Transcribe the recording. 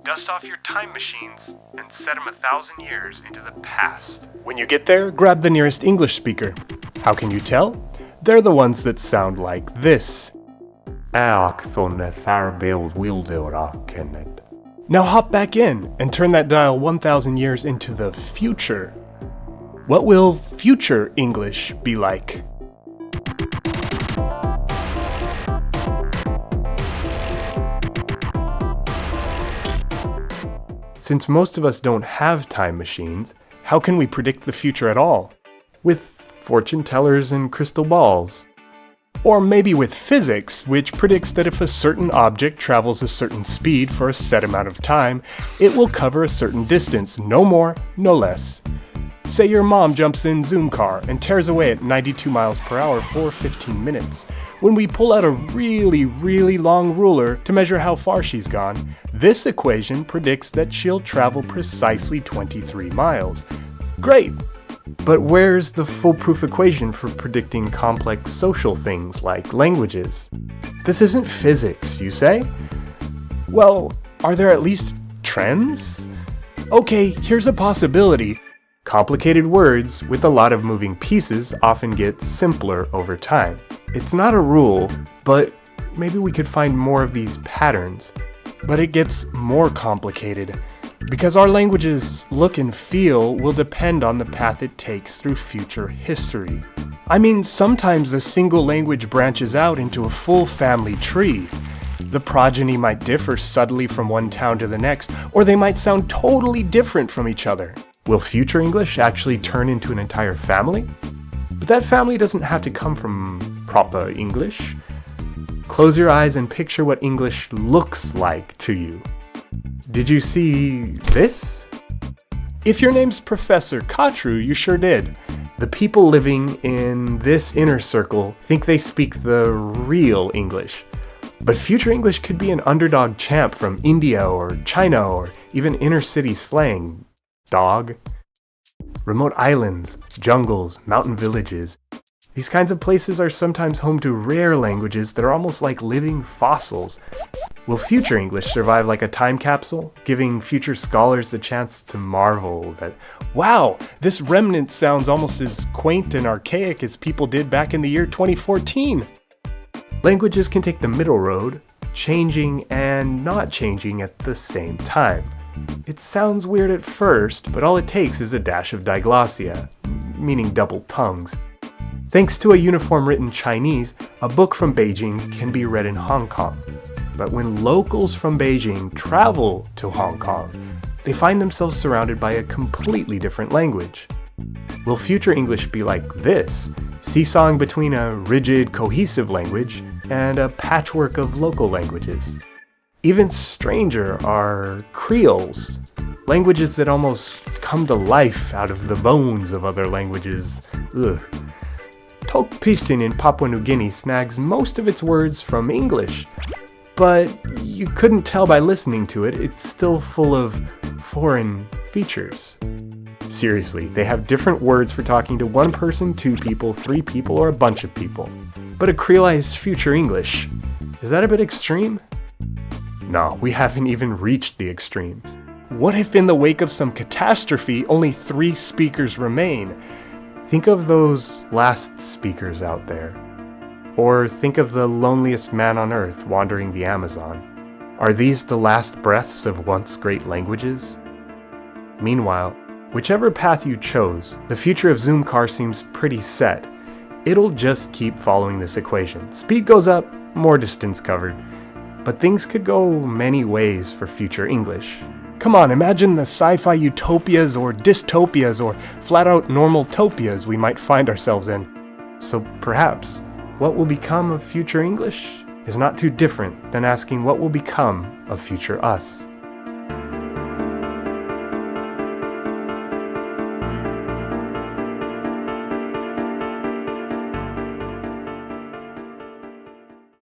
dust off your time machines and set them 1,000 years into the past. When you get there, grab the nearest English speaker. How can you tell? They're the ones that sound like this. Now hop back in and turn that dial 1,000 years into the future. What will future English be like? Since most of us don't have time machines, how can we predict the future at all? With fortune tellers and crystal balls. Or maybe with physics, which predicts that if a certain object travels a certain speed for a set amount of time, it will cover a certain distance, no more, no less. Say your mom jumps in Zoom car and tears away at 92 miles per hour for 15 minutes. When we pull out a really long ruler to measure how far she's gone, this equation predicts that she'll travel precisely 23 miles. Great! But where's the foolproof equation for predicting complex social things like languages? This isn't physics, you say? Well, are there at least trends? Okay, here's a possibility. Complicated words with a lot of moving pieces often get simpler over time. It's not a rule, but maybe we could find more of these patterns. But it gets more complicated, because our language's look and feel will depend on the path it takes through future history. I mean, sometimes a single language branches out into a full family tree. The progeny might differ subtly from one town to the next, or they might sound totally different from each other. Will future English actually turn into an entire family? But that family doesn't have to come from proper English. Close your eyes and picture what English looks like to you. Did you see this? If your name's Professor Katru, you sure did. The people living in this inner circle think they speak the real English. But future English could be an underdog champ from India or China or even inner city slang. Dog. Remote islands, jungles, mountain villages. These kinds of places are sometimes home to rare languages that are almost like living fossils. Will future English survive like a time capsule, giving future scholars the chance to marvel that, wow, this remnant sounds almost as quaint and archaic as people did back in the year 2014? Languages can take the middle road, changing and not changing at the same time. It sounds weird at first, but all it takes is a dash of diglossia, meaning double tongues. Thanks to a uniform written Chinese, a book from Beijing can be read in Hong Kong. But when locals from Beijing travel to Hong Kong, they find themselves surrounded by a completely different language. Will future English be like this, seesawing between a rigid, cohesive language and a patchwork of local languages? Even stranger are creoles, languages that almost come to life out of the bones of other languages. Ugh. Tok Pisin in Papua New Guinea snags most of its words from English, but you couldn't tell by listening to it, it's still full of foreign features. Seriously, they have different words for talking to one person, two people, three people, or a bunch of people. But a creolized future English, is that a bit extreme? No, we haven't even reached the extremes. What if in the wake of some catastrophe, only 3 speakers remain? Think of those last speakers out there. Or think of the loneliest man on earth wandering the Amazon. Are these the last breaths of once great languages? Meanwhile, whichever path you chose, the future of Zoom car seems pretty set. It'll just keep following this equation. Speed goes up, more distance covered. But things could go many ways for future English. Come on, imagine the sci-fi utopias or dystopias or flat-out normal-topias we might find ourselves in. So perhaps, what will become of future English is not too different than asking what will become of future us.